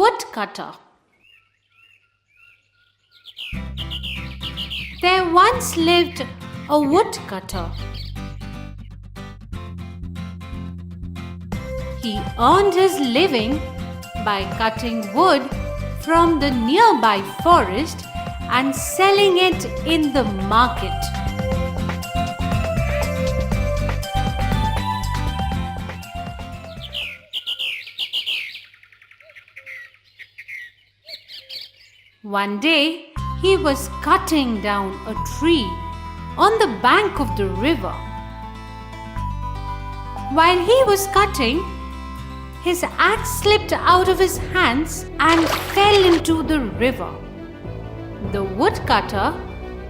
woodcutter. There once lived a woodcutter. He earned his living by cutting wood from the nearby forest and selling it in the market. One day, he was cutting down a tree on the bank of the river. While he was cutting, his axe slipped out of his hands and fell into the river. The woodcutter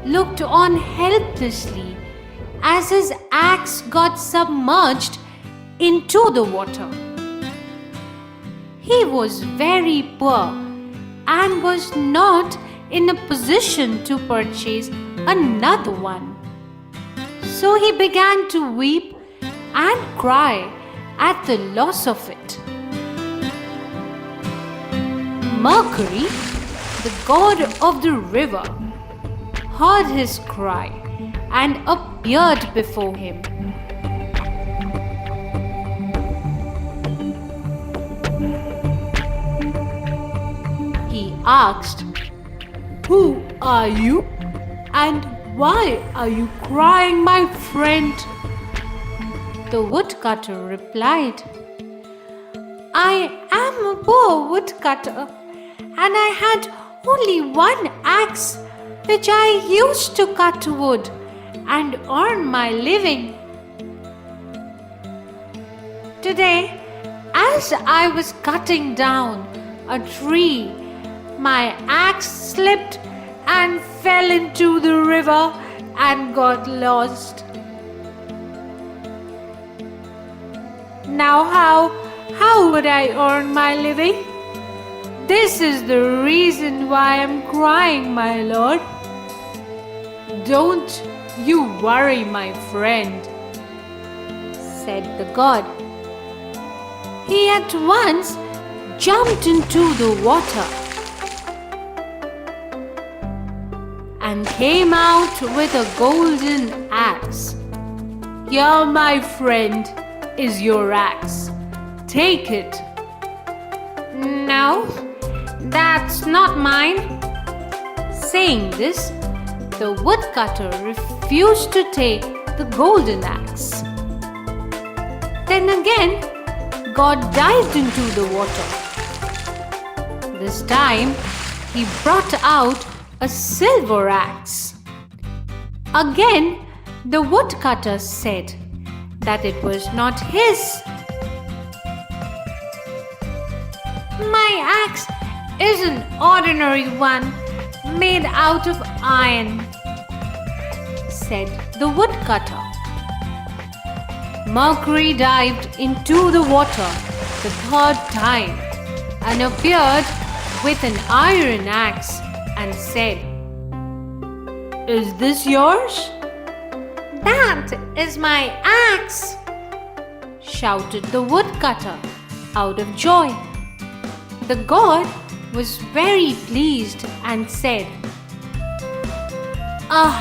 looked on helplessly as his axe got submerged into the water. He was very poor and was not in a position to purchase another one. So he began to weep and cry at the loss of it. Mercury, the god of the river, heard his cry and appeared before him. He asked, "Who are you? And why are you crying, my friend?" The woodcutter replied, "I am a poor woodcutter, and I had only one axe which I used to cut wood and earn my living. Today, as I was cutting down a tree, my axe slipped and fell into the river and got lost. Now how would I earn my living? This is the reason why I'm crying, my lord. Don't you worry, my friend," said the god. He at once jumped into the water and came out with a golden axe. "Here, my friend, is your axe. Take it." "No, that's not mine." Saying this, the woodcutter refused to take the golden axe. Then again, God dived into the water. This time, he brought out a silver axe. Again, the woodcutter said that it was not his. "My axe is an ordinary one made out of iron," said the woodcutter. Mercury dived into the water the third time and appeared with an iron axe and said, "Is this yours?" "That is my axe," shouted the woodcutter out of joy. The god was very pleased and said, "Ah,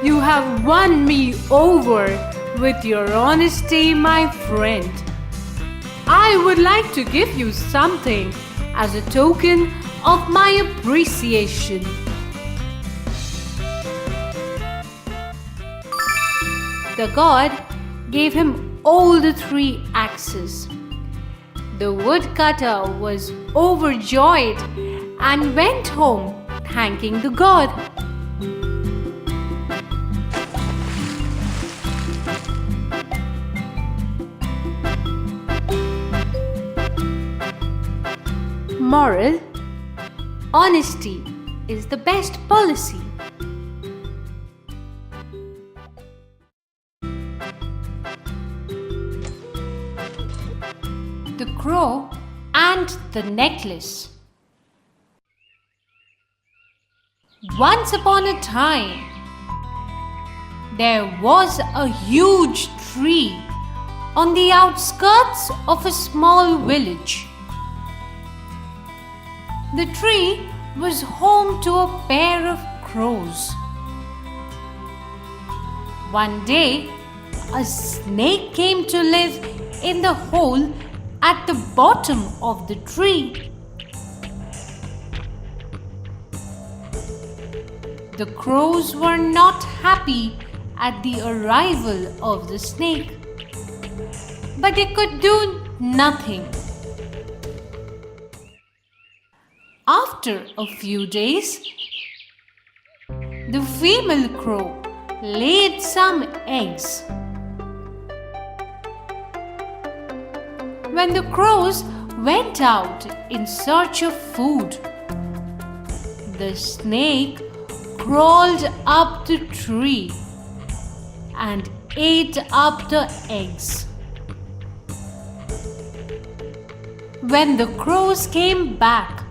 you have won me over with your honesty, my friend. I would like to give you something as a token of my appreciation." The god gave him all the 3 axes. The woodcutter was overjoyed and went home thanking the god. Moral: honesty is the best policy. The Crow and the Necklace. Once upon a time, there was a huge tree on the outskirts of a small village. The tree was home to a pair of crows. One day, a snake came to live in the hole at the bottom of the tree. The crows were not happy at the arrival of the snake, but they could do nothing. After a few days, the female crow laid some eggs. When the crows went out in search of food, the snake crawled up the tree and ate up the eggs. When the crows came back,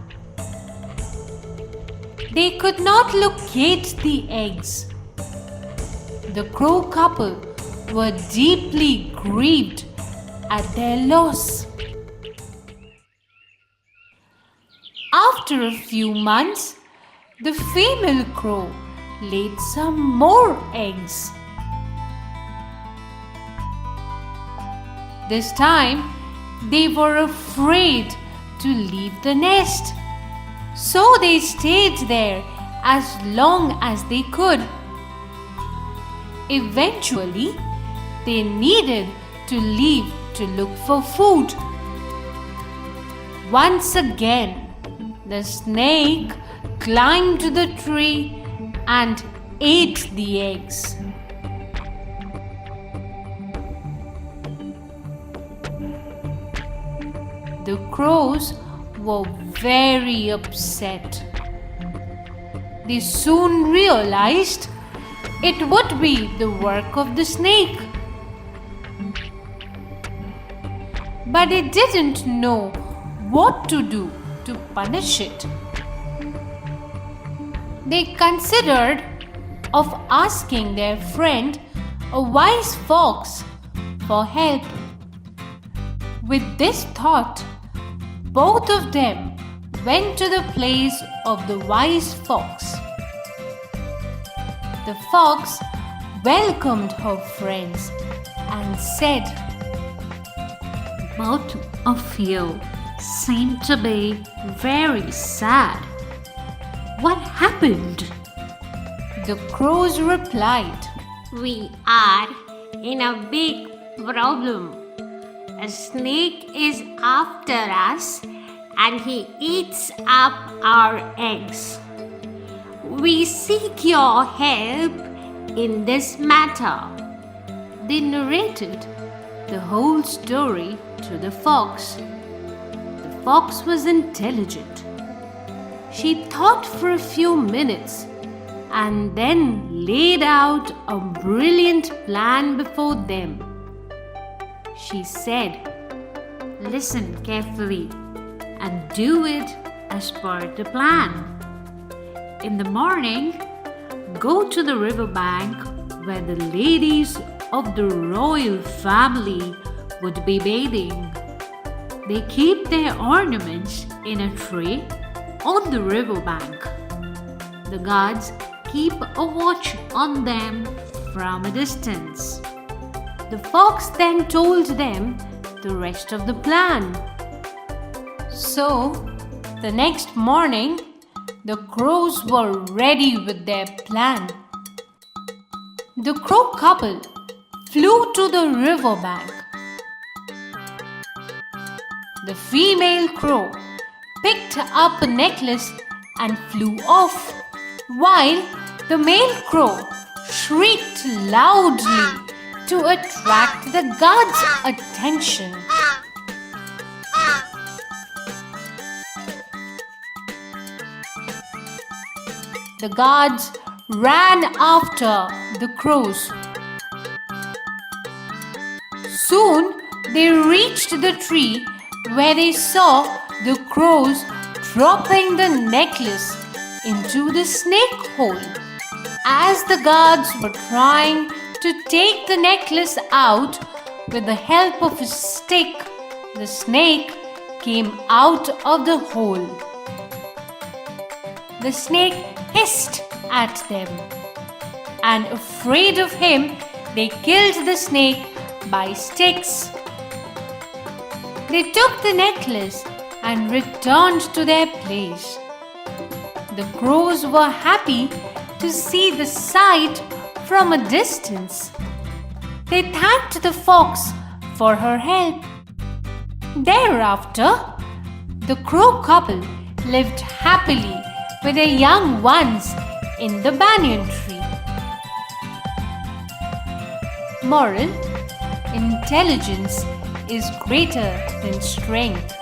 they could not locate the eggs. The crow couple were deeply grieved at their loss. After a few months, the female crow laid some more eggs. This time, they were afraid to leave the nest, so they stayed there as long as they could. Eventually, they needed to leave to look for food. Once again, the snake climbed to the tree and ate the eggs. The crows were very upset. They soon realized it would be the work of the snake. But they didn't know what to do to punish it. They considered of asking their friend, a wise fox, for help. With this thought, both of them went to the place of the wise fox. The fox welcomed her friends and said, "Both of you seem to be very sad. What happened?" The crows replied, "We are in a big problem. A snake is after us and he eats up our eggs. We seek your help in this matter." They narrated the whole story to the fox. The fox was intelligent. She thought for a few minutes and then laid out a brilliant plan before them. She said, "Listen carefully and do it as per the plan. In the morning, go to the riverbank where the ladies of the royal family would be bathing. They keep their ornaments in a tray on the riverbank. The guards keep a watch on them from a distance." The fox then told them the rest of the plan. So, the next morning, the crows were ready with their plan. The crow couple flew to the riverbank. The female crow picked up a necklace and flew off, while the male crow shrieked loudly to attract the guards' attention. The guards ran after the crows. Soon they reached the tree where they saw the crows dropping the necklace into the snake hole. As the guards were trying to take the necklace out with the help of a stick, the snake came out of the hole. the snake hissed at them, and afraid of him, they killed the snake by sticks. They took the necklace and returned to their place. The crows were happy to see the sight from a distance. They thanked the fox for her help. Thereafter, the crow couple lived happily with their young ones in the banyan tree. Moral: intelligence is greater than strength.